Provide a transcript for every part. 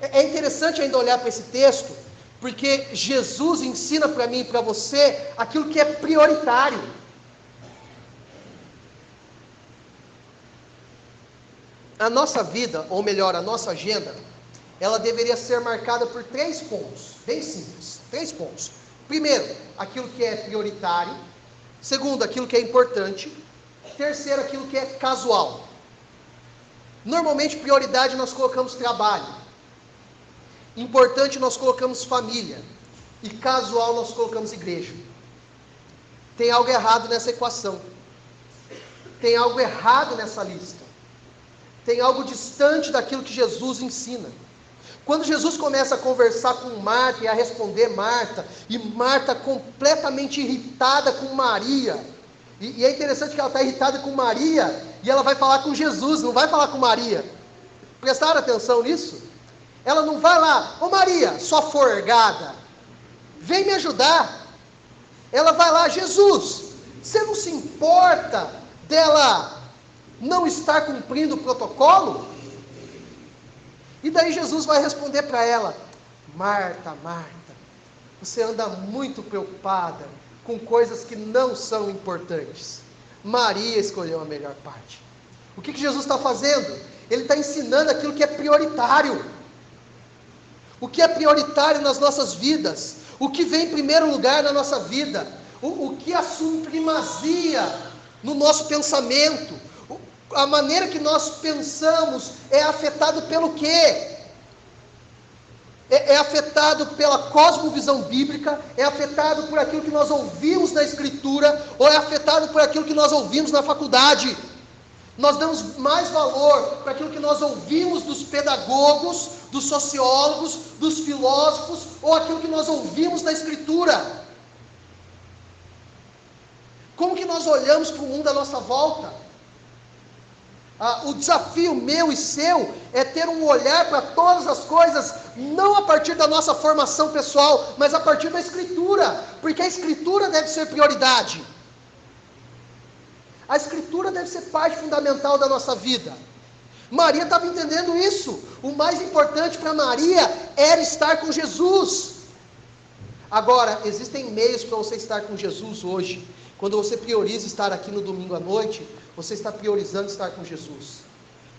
É interessante ainda olhar para esse texto, porque Jesus ensina para mim e para você aquilo que é prioritário. A nossa vida, ou melhor, a nossa agenda, ela deveria ser marcada por 3 pontos, bem simples, 3 pontos. Primeiro, aquilo que é prioritário. Segundo, aquilo que é importante. Terceiro, aquilo que é casual. Normalmente, prioridade nós colocamos trabalho. Importante nós colocamos família. E casual nós colocamos igreja. Tem algo errado nessa equação. Tem algo errado nessa lista. Tem algo distante daquilo que Jesus ensina. Quando Jesus começa a conversar com Marta e a responder Marta, e Marta completamente irritada com Maria, e é interessante que ela está irritada com Maria, e ela vai falar com Jesus, não vai falar com Maria. Prestaram atenção nisso? Ela não vai lá, ô Maria, sua forgada, vem me ajudar. Ela vai lá, Jesus, você não se importa dela não estar cumprindo o protocolo? E daí Jesus vai responder para ela: Marta, Marta, você anda muito preocupada com coisas que não são importantes. Maria escolheu a melhor parte. O que Jesus está fazendo? Ele está ensinando aquilo que é prioritário. O que é prioritário nas nossas vidas. O que vem em primeiro lugar na nossa vida. O que assume primazia no nosso pensamento. A maneira que nós pensamos é afetado pelo quê? É afetado pela cosmovisão bíblica, é afetado por aquilo que nós ouvimos na Escritura, ou é afetado por aquilo que nós ouvimos na faculdade. Nós damos mais valor para aquilo que nós ouvimos dos pedagogos, dos sociólogos, dos filósofos, ou aquilo que nós ouvimos na Escritura. Como que nós olhamos para o mundo à nossa volta? O desafio meu e seu é ter um olhar para todas as coisas, não a partir da nossa formação pessoal, mas a partir da Escritura, porque a Escritura deve ser prioridade. A Escritura deve ser parte fundamental da nossa vida. Maria estava entendendo isso. O mais importante para Maria era estar com Jesus. Agora, existem meios para você estar com Jesus hoje. Quando você prioriza estar aqui no domingo à noite, você está priorizando estar com Jesus.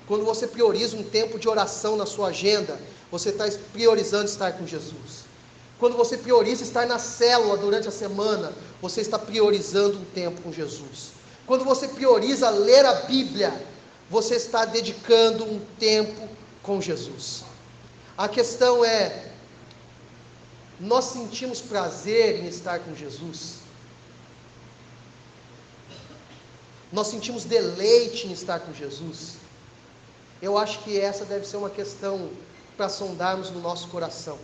Quando você prioriza um tempo de oração na sua agenda, você está priorizando estar com Jesus. Quando você prioriza estar na célula durante a semana, você está priorizando um tempo com Jesus. Quando você prioriza ler a Bíblia, você está dedicando um tempo com Jesus. A questão é, nós sentimos prazer em estar com Jesus? Nós sentimos deleite em estar com Jesus? Eu acho que essa deve ser uma questão para sondarmos no nosso coração.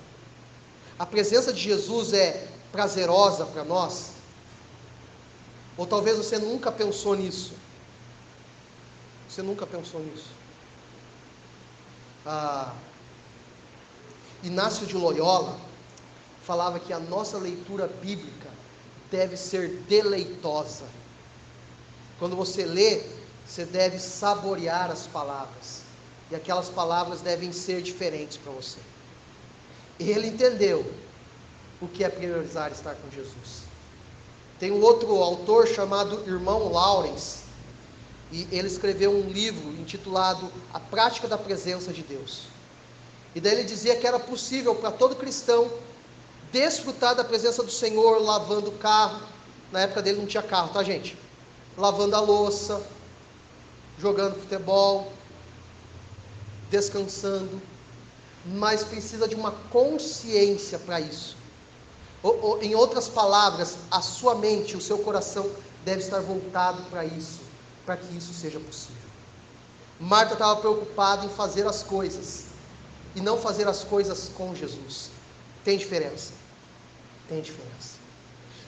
A presença de Jesus é prazerosa para nós? Ou talvez você nunca pensou nisso? Você nunca pensou nisso? Inácio de Loyola falava que a nossa leitura bíblica deve ser deleitosa. Quando você lê, você deve saborear as palavras. E aquelas palavras devem ser diferentes para você. Ele entendeu o que é priorizar estar com Jesus. Tem um outro autor chamado Irmão Lawrence. E ele escreveu um livro intitulado A Prática da Presença de Deus. E daí ele dizia que era possível para todo cristão desfrutar da presença do Senhor lavando o carro. Na época dele não tinha carro, tá, gente? Lavando a louça, jogando futebol, descansando, mas precisa de uma consciência para isso. Em outras palavras, a sua mente, o seu coração deve estar voltado para isso, para que isso seja possível. Marta estava preocupada em fazer as coisas, e não fazer as coisas com Jesus. Tem diferença. Tem diferença.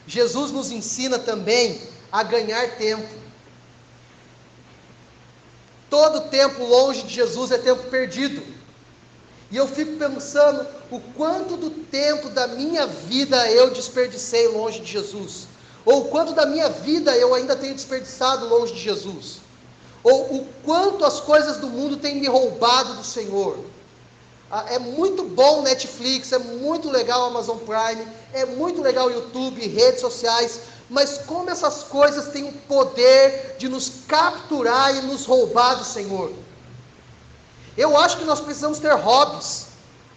Jesus nos ensina também a ganhar tempo. Todo tempo longe de Jesus é tempo perdido. E eu fico pensando o quanto do tempo da minha vida eu desperdicei longe de Jesus. Ou o quanto da minha vida eu ainda tenho desperdiçado longe de Jesus. Ou o quanto as coisas do mundo têm me roubado do Senhor. É muito bom Netflix, é muito legal Amazon Prime, é muito legal YouTube, redes sociais, mas como essas coisas têm o poder de nos capturar e nos roubar do Senhor. Eu acho que nós precisamos ter hobbies,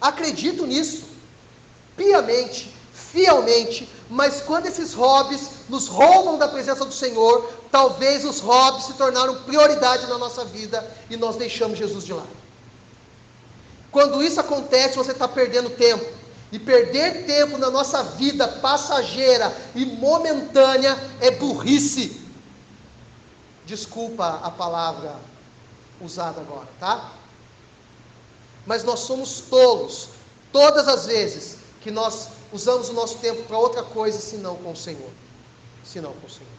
acredito nisso, piamente, fielmente, mas quando esses hobbies nos roubam da presença do Senhor, talvez os hobbies se tornaram prioridade na nossa vida e nós deixamos Jesus de lado. Quando isso acontece, você está perdendo tempo. E perder tempo na nossa vida passageira e momentânea é burrice. Desculpa a palavra usada agora, tá? Mas nós somos tolos todas as vezes que nós usamos o nosso tempo para outra coisa, senão com o Senhor. Senão com o Senhor.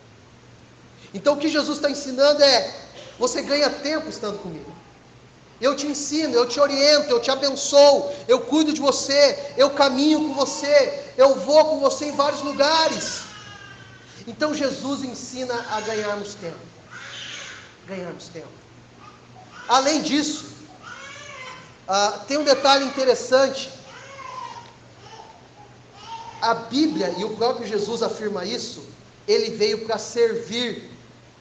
Então o que Jesus está ensinando é: você ganha tempo estando comigo. Eu te ensino, eu te oriento, eu te abençoo, eu cuido de você, eu caminho com você, eu vou com você em vários lugares. Então Jesus ensina a ganharmos tempo. Ganharmos tempo. Além disso, tem um detalhe interessante. A Bíblia, e o próprio Jesus afirma isso, ele veio para servir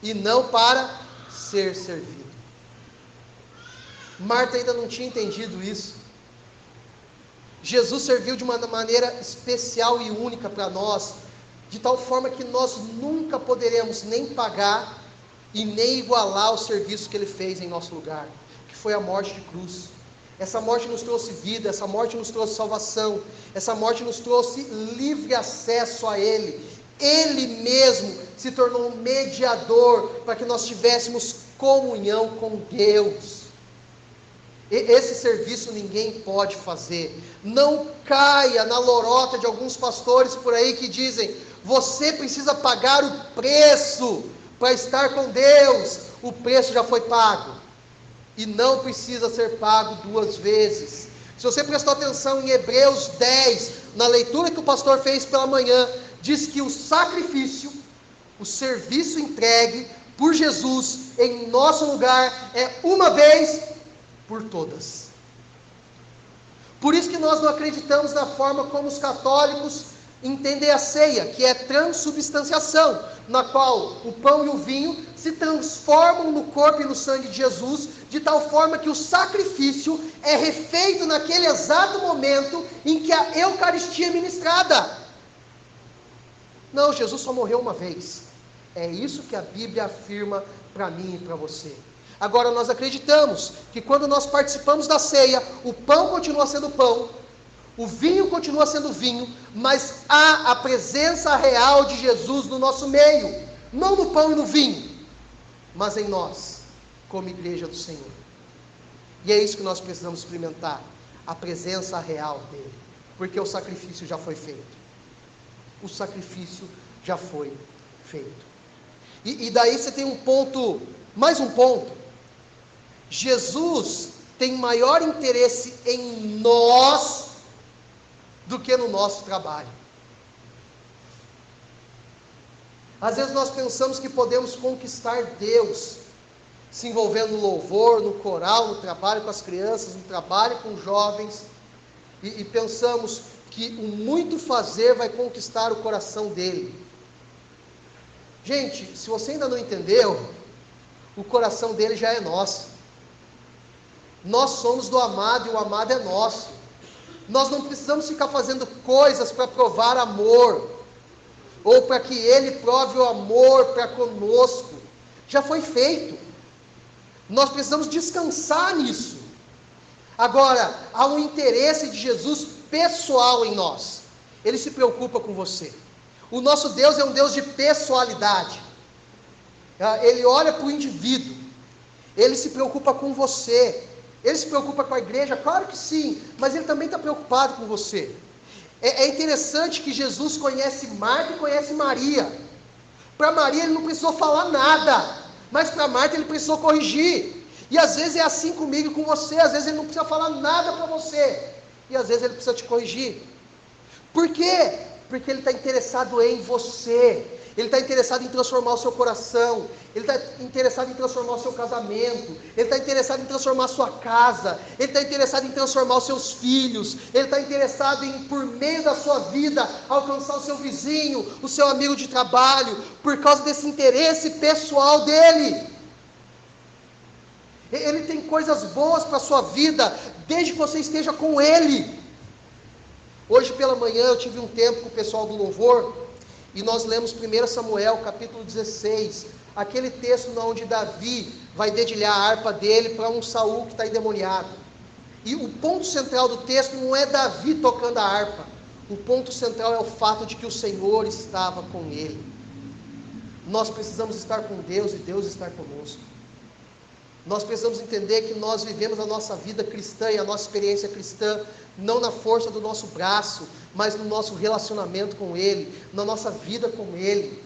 e não para ser servido. Marta ainda não tinha entendido isso. Jesus serviu de uma maneira especial e única para nós, de tal forma que nós nunca poderemos nem pagar e nem igualar o serviço que ele fez em nosso lugar, que foi a morte de cruz. Essa morte nos trouxe vida, essa morte nos trouxe salvação, essa morte nos trouxe livre acesso a Ele. Ele mesmo se tornou um mediador para que nós tivéssemos comunhão com Deus. Esse serviço ninguém pode fazer. Não caia na lorota de alguns pastores por aí que dizem: você precisa pagar o preço para estar com Deus. O preço já foi pago e não precisa ser pago duas vezes. Se você prestou atenção em Hebreus 10, na leitura que o pastor fez pela manhã, diz que o sacrifício, o serviço entregue por Jesus em nosso lugar é uma vez por todas. Por isso que nós não acreditamos na forma como os católicos entendem a ceia, que é transubstanciação, na qual o pão e o vinho se transformam no corpo e no sangue de Jesus, de tal forma que o sacrifício é refeito naquele exato momento em que a Eucaristia é ministrada. Não, Jesus só morreu uma vez. É isso que a Bíblia afirma para mim e para você. Agora nós acreditamos que quando nós participamos da ceia, o pão continua sendo pão, o vinho continua sendo vinho, mas há a presença real de Jesus no nosso meio, não no pão e no vinho, mas em nós, como igreja do Senhor. E é isso que nós precisamos experimentar, a presença real dele, porque o sacrifício já foi feito. O sacrifício já foi feito. E daí você tem um ponto, mais um ponto. Jesus tem maior interesse em nós do que no nosso trabalho. Às vezes nós pensamos que podemos conquistar Deus se envolvendo no louvor, no coral, no trabalho com as crianças, no trabalho com os jovens, e pensamos que o muito fazer vai conquistar o coração dele. Gente, se você ainda não entendeu, o coração dele já é nosso. Nós somos do amado e o amado é nosso. Nós não precisamos ficar fazendo coisas para provar amor, ou para que ele prove o amor para conosco. Já foi feito. Nós precisamos descansar nisso. Agora, há um interesse de Jesus pessoal em nós. Ele se preocupa com você. O nosso Deus é um Deus de pessoalidade. Ele olha para o indivíduo. Ele se preocupa com você. Ele se preocupa com a igreja? Claro que sim, mas ele também está preocupado com você. É interessante que Jesus conhece Marta e conhece Maria. Para Maria ele não precisou falar nada, mas para Marta ele precisou corrigir. E às vezes é assim comigo e com você. Às vezes ele não precisa falar nada para você, e às vezes ele precisa te corrigir. Por quê? Porque ele está interessado em você. Ele está interessado em transformar o seu coração, Ele está interessado em transformar o seu casamento, Ele está interessado em transformar a sua casa, Ele está interessado em transformar os seus filhos, Ele está interessado em, por meio da sua vida, alcançar o seu vizinho, o seu amigo de trabalho, por causa desse interesse pessoal dEle. Ele tem coisas boas para a sua vida, desde que você esteja com Ele. Hoje pela manhã eu tive um tempo com o pessoal do louvor, e nós lemos 1 Samuel, capítulo 16, aquele texto onde Davi vai dedilhar a harpa dele para um Saul que está endemoniado. E o ponto central do texto não é Davi tocando a harpa, o ponto central é o fato de que o Senhor estava com ele. Nós precisamos estar com Deus e Deus estar conosco. Nós precisamos entender que nós vivemos a nossa vida cristã e a nossa experiência cristã não na força do nosso braço, mas no nosso relacionamento com Ele, na nossa vida com Ele.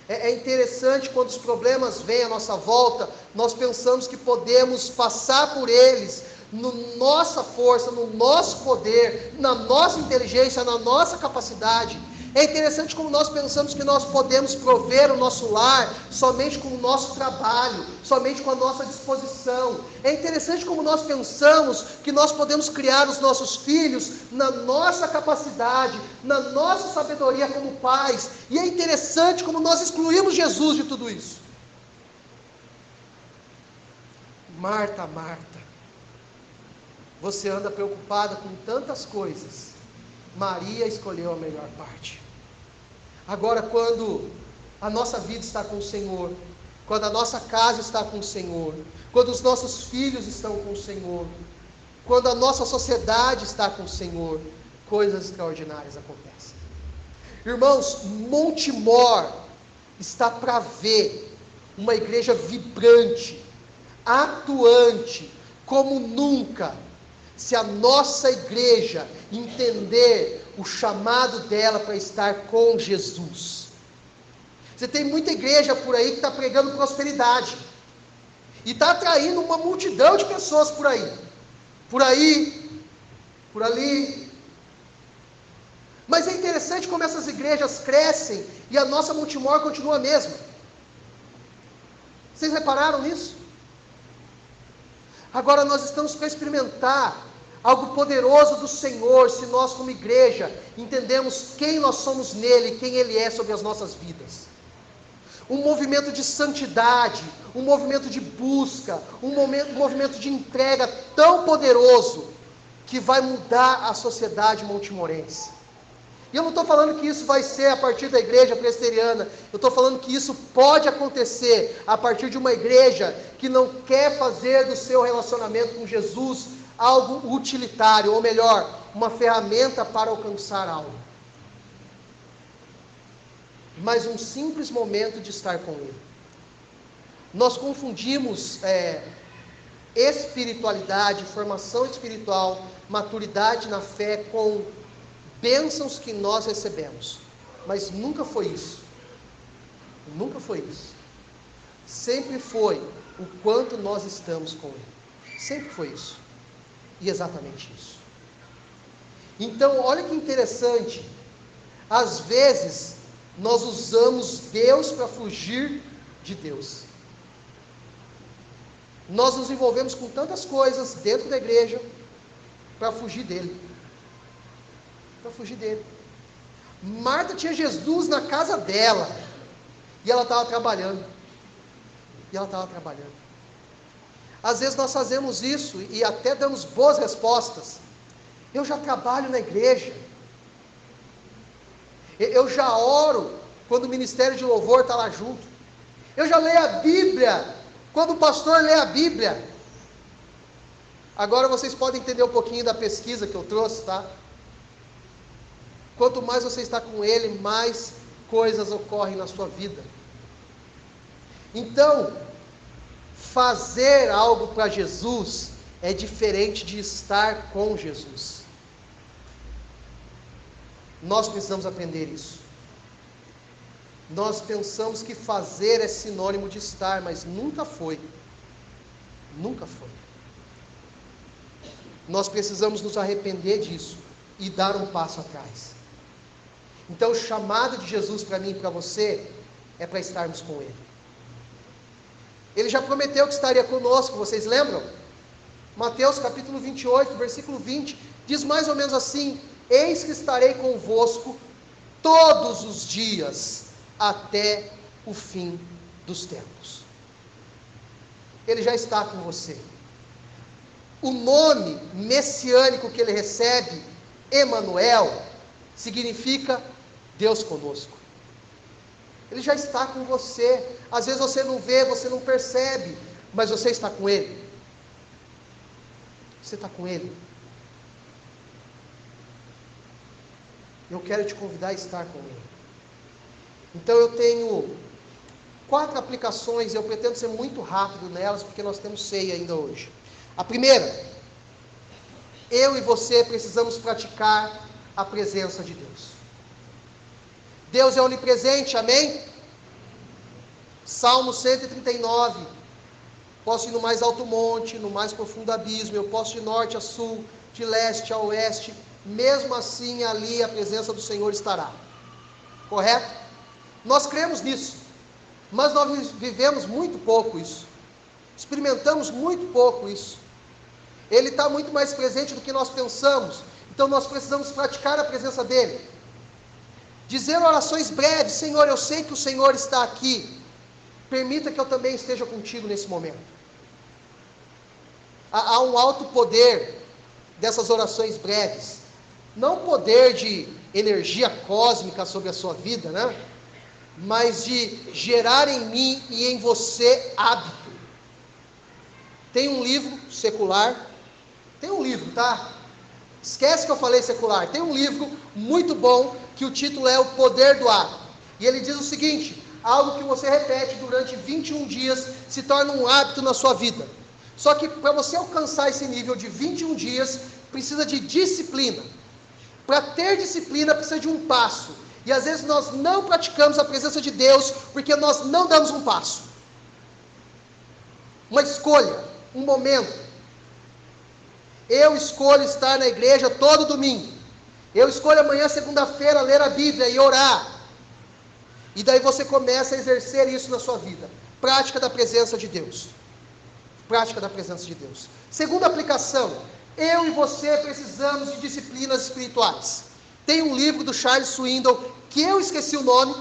É interessante quando os problemas vêm à nossa volta, nós pensamos que podemos passar por eles, na nossa força, no nosso poder, na nossa inteligência, na nossa capacidade. É interessante como nós pensamos que nós podemos prover o nosso lar somente com o nosso trabalho, somente com a nossa disposição. É interessante como nós pensamos que nós podemos criar os nossos filhos na nossa capacidade, na nossa sabedoria como pais. E é interessante como nós excluímos Jesus de tudo isso. Marta, Marta, você anda preocupada com tantas coisas. Maria escolheu a melhor parte. Agora, quando a nossa vida está com o Senhor, quando a nossa casa está com o Senhor, quando os nossos filhos estão com o Senhor, quando a nossa sociedade está com o Senhor, coisas extraordinárias acontecem. Irmãos, Montemor está para ver uma igreja vibrante, atuante, como nunca, se a nossa igreja entender o chamado dela para estar com Jesus. Você tem muita igreja por aí que está pregando prosperidade, e está atraindo uma multidão de pessoas por aí, por ali. Mas é interessante como essas igrejas crescem, e a nossa Montemor continua a mesma. Vocês repararam nisso? Agora nós estamos para experimentar algo poderoso do Senhor, se nós como igreja entendemos quem nós somos nele, quem Ele é sobre as nossas vidas. Um movimento de santidade, um movimento de busca, um movimento de entrega tão poderoso, que vai mudar a sociedade montimorense. E eu não estou falando que isso vai ser a partir da igreja presbiteriana, eu estou falando que isso pode acontecer a partir de uma igreja que não quer fazer do seu relacionamento com Jesus algo utilitário, ou melhor, uma ferramenta para alcançar algo, mas um simples momento de estar com Ele. Nós confundimos espiritualidade, formação espiritual, maturidade na fé com bênçãos que nós recebemos, mas nunca foi isso. Nunca foi isso. Sempre foi o quanto nós estamos com Ele. Sempre foi isso. E exatamente isso. Então, olha que interessante. Às vezes, nós usamos Deus para fugir de Deus. Nós nos envolvemos com tantas coisas dentro da igreja para fugir dele. Para fugir dele. Marta tinha Jesus na casa dela. E ela estava trabalhando. Às vezes nós fazemos isso e até damos boas respostas. Eu já trabalho na igreja. Eu já oro quando o ministério de louvor está lá junto. Eu já leio a Bíblia quando o pastor lê a Bíblia. Agora vocês podem entender um pouquinho da pesquisa que eu trouxe, tá? Quanto mais você está com Ele, mais coisas ocorrem na sua vida. Então, fazer algo para Jesus é diferente de estar com Jesus. Nós precisamos aprender isso. Nós pensamos que fazer é sinônimo de estar, mas nunca foi. Nunca foi. Nós precisamos nos arrepender disso e dar um passo atrás. Então, o chamado de Jesus para mim e para você é para estarmos com Ele. Ele já prometeu que estaria conosco, vocês lembram? Mateus capítulo 28, versículo 20, diz mais ou menos assim: eis que estarei convosco todos os dias, até o fim dos tempos. Ele já está com você. O nome messiânico que ele recebe, Emanuel, significa Deus conosco. Ele já está com você. Às vezes você não vê, você não percebe, mas você está com Ele. Você está com Ele. Eu quero te convidar a estar com Ele. Então eu tenho 4 aplicações, e eu pretendo ser muito rápido nelas, porque nós temos ceia ainda hoje. A primeira, eu e você precisamos praticar a presença de Deus. Deus é onipresente, amém? Salmo 139, posso ir no mais alto monte, no mais profundo abismo, eu posso ir de norte a sul, de leste a oeste, mesmo assim ali a presença do Senhor estará. Correto? Nós cremos nisso, mas nós vivemos muito pouco isso, experimentamos muito pouco isso. Ele está muito mais presente do que nós pensamos, então nós precisamos praticar a presença dEle. Dizer orações breves: Senhor, eu sei que o Senhor está aqui, permita que eu também esteja contigo nesse momento. Há um alto poder dessas orações breves, não poder de energia cósmica sobre a sua vida, né? Mas de gerar em mim e em você hábito. Tem um livro secular, tem um livro, tá? Esquece que eu falei secular. Tem um livro muito bom, que o título é O Poder do Hábito. E ele diz o seguinte: algo que você repete durante 21 dias se torna um hábito na sua vida. Só que para você alcançar esse nível de 21 dias, precisa de disciplina. Para ter disciplina, precisa de um passo. E às vezes nós não praticamos a presença de Deus, porque nós não damos um passo. Uma escolha, um momento. Eu escolho estar na igreja todo domingo. Eu escolho amanhã, segunda-feira, ler a Bíblia e orar. E daí você começa a exercer isso na sua vida. Prática da presença de Deus. Prática da presença de Deus. Segunda aplicação: eu e você precisamos de disciplinas espirituais. Tem um livro do Charles Swindoll, que eu esqueci o nome,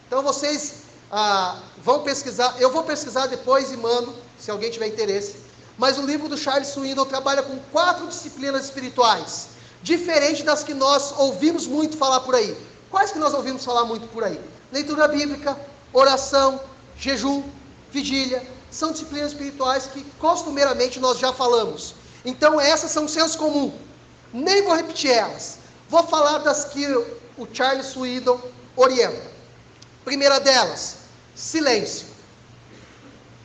então vocês vão pesquisar, eu vou pesquisar depois e mando, se alguém tiver interesse. Mas o livro do Charles Swindoll trabalha com 4 disciplinas espirituais, diferente das que nós ouvimos muito falar por aí. Quais que nós ouvimos falar muito por aí? Leitura bíblica, oração, jejum, vigília, são disciplinas espirituais que costumeiramente nós já falamos. Então essas são senso comum, nem vou repetir elas. Vou falar das que o Charles Swindoll orienta. Primeira delas, silêncio.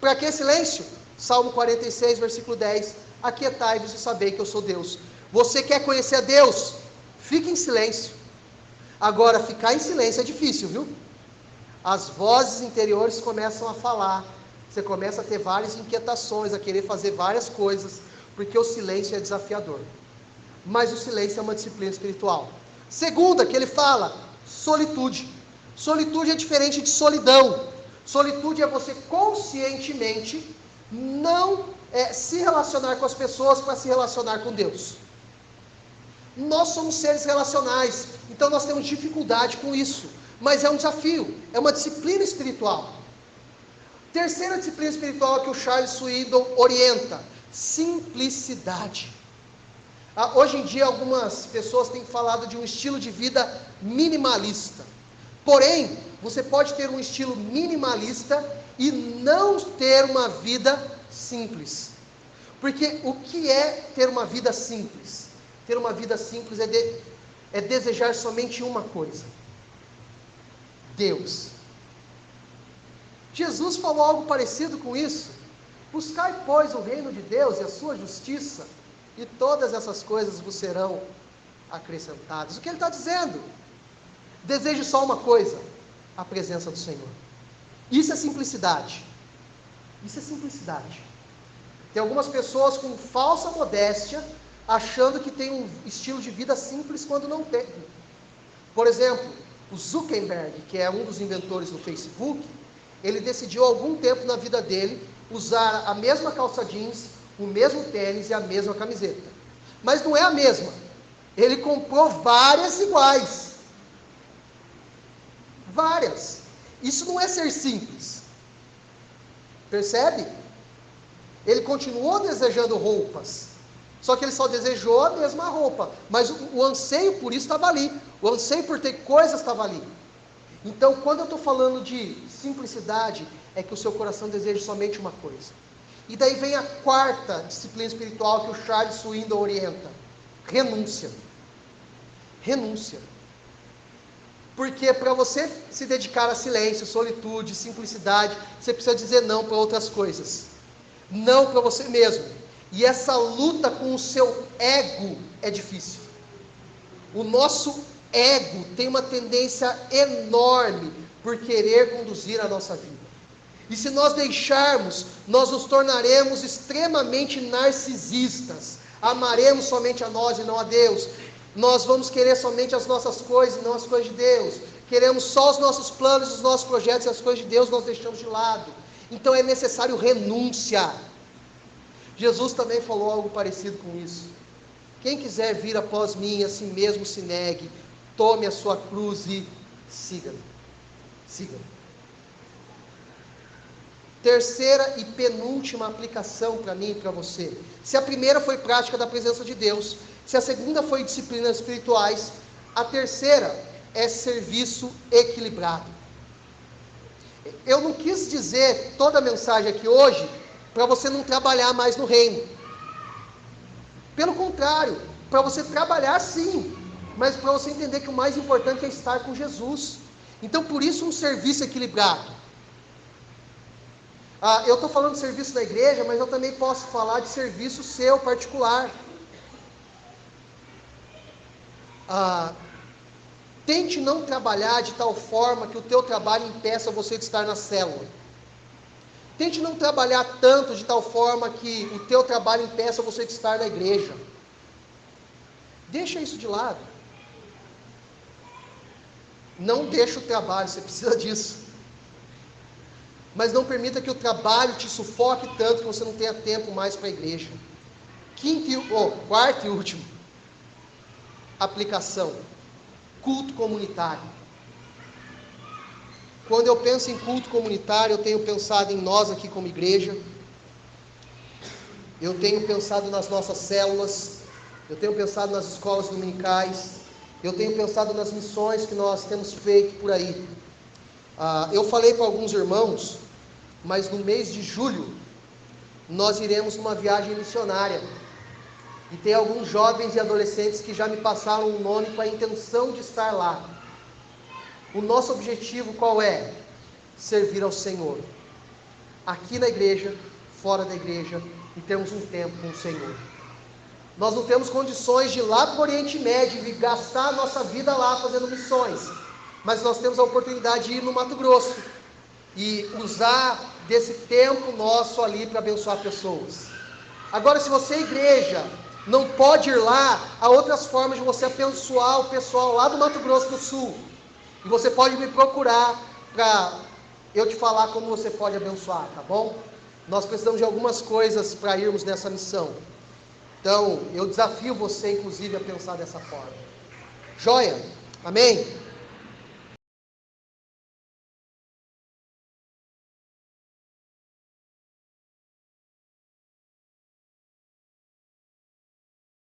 Para que silêncio? Salmo 46, versículo 10. Aquietai-vos e sabei que eu sou Deus. Você quer conhecer a Deus? Fique em silêncio. Agora, ficar em silêncio é difícil, viu? As vozes interiores começam a falar. Você começa a ter várias inquietações, a querer fazer várias coisas, porque o silêncio é desafiador. Mas o silêncio é uma disciplina espiritual. Segunda, que ele fala, solitude. Solitude é diferente de solidão. Solitude é você conscientemente não se relacionar com as pessoas para se relacionar com Deus. Nós somos seres relacionais, então nós temos dificuldade com isso, mas é um desafio, é uma disciplina espiritual. Terceira disciplina espiritual que o Charles Swindoll orienta: simplicidade. Hoje em dia algumas pessoas têm falado de um estilo de vida minimalista. Porém, você pode ter um estilo minimalista e não ter uma vida simples. Porque o que é ter uma vida simples? Ter uma vida simples é desejar somente uma coisa: Deus. Jesus falou algo parecido com isso. Buscai, pois, o reino de Deus e a sua justiça, e todas essas coisas vos serão acrescentadas. O que ele está dizendo? Deseje só uma coisa: a presença do Senhor. Isso é simplicidade. Isso é simplicidade. Tem algumas pessoas com falsa modéstia, achando que tem um estilo de vida simples quando não tem. Por exemplo, O Zuckerberg, que é um dos inventores do Facebook, ele decidiu há algum tempo na vida dele usar a mesma calça jeans, o mesmo tênis e a mesma camiseta. Mas não é a mesma. Ele comprou várias iguais. Várias. Isso não é ser simples. Percebe? Ele continuou desejando roupas. Só que ele só desejou a mesma roupa. Mas o anseio por isso estava ali. O anseio por ter coisas estava ali. Então, quando eu estou falando de simplicidade, é que o seu coração deseja somente uma coisa. E daí vem a quarta disciplina espiritual que o Charles Swindoll orienta. Renúncia. Renúncia. Porque para você se dedicar a silêncio, solitude, simplicidade, você precisa dizer não para outras coisas. Não para você mesmo. E essa luta com o seu ego é difícil. O nosso ego tem uma tendência enorme por querer conduzir a nossa vida. E se nós deixarmos, nós nos tornaremos extremamente narcisistas. Amaremos somente a nós e não a Deus. Nós vamos querer somente as nossas coisas e não as coisas de Deus. Queremos só os nossos planos, os nossos projetos e as coisas de Deus nós deixamos de lado. Então é necessário renúncia. Jesus também falou algo parecido com isso. Quem quiser vir após mim, assim mesmo se negue, tome a sua cruz e siga-me. Siga-me. Terceira e penúltima aplicação para mim e para você. Se a primeira foi prática da presença de Deus, se a segunda foi disciplinas espirituais, a terceira é serviço equilibrado. Eu não quis dizer toda a mensagem aqui hoje para você não trabalhar mais no reino. Pelo contrário, para você trabalhar sim, mas para você entender que o mais importante é estar com Jesus. Então, por isso, um serviço equilibrado. Eu estou falando de serviço da igreja, mas eu também posso falar de serviço seu particular. Tente não trabalhar de tal forma que o teu trabalho impeça você de estar na célula. Tente não trabalhar tanto de tal forma que o teu trabalho impeça você de estar na igreja. Deixa isso de lado. Não deixa o trabalho, você precisa disso. Mas não permita que o trabalho te sufoque tanto que você não tenha tempo mais para a igreja. Quarta e último aplicação. Culto comunitário. Quando eu penso em culto comunitário, eu tenho pensado em nós aqui como igreja. Eu tenho pensado nas nossas células. Eu tenho pensado nas escolas dominicais. Eu tenho pensado nas missões que nós temos feito por aí. Eu falei para alguns irmãos, mas no mês de julho, nós iremos numa viagem missionária. E tem alguns jovens e adolescentes que já me passaram um nome com a intenção de estar lá. O nosso objetivo qual é? Servir ao Senhor. Aqui na igreja, fora da igreja, e termos um tempo com o Senhor. Nós não temos condições de ir lá para o Oriente Médio e gastar a nossa vida lá fazendo missões. Mas nós temos a oportunidade de ir no Mato Grosso e usar desse tempo nosso ali para abençoar pessoas. Agora, se você, igreja, não pode ir lá, há outras formas de você abençoar o pessoal lá do Mato Grosso do Sul. E você pode me procurar para eu te falar como você pode abençoar, tá bom? Nós precisamos de algumas coisas para irmos nessa missão. Então, eu desafio você, inclusive, a pensar dessa forma. Joia? Amém?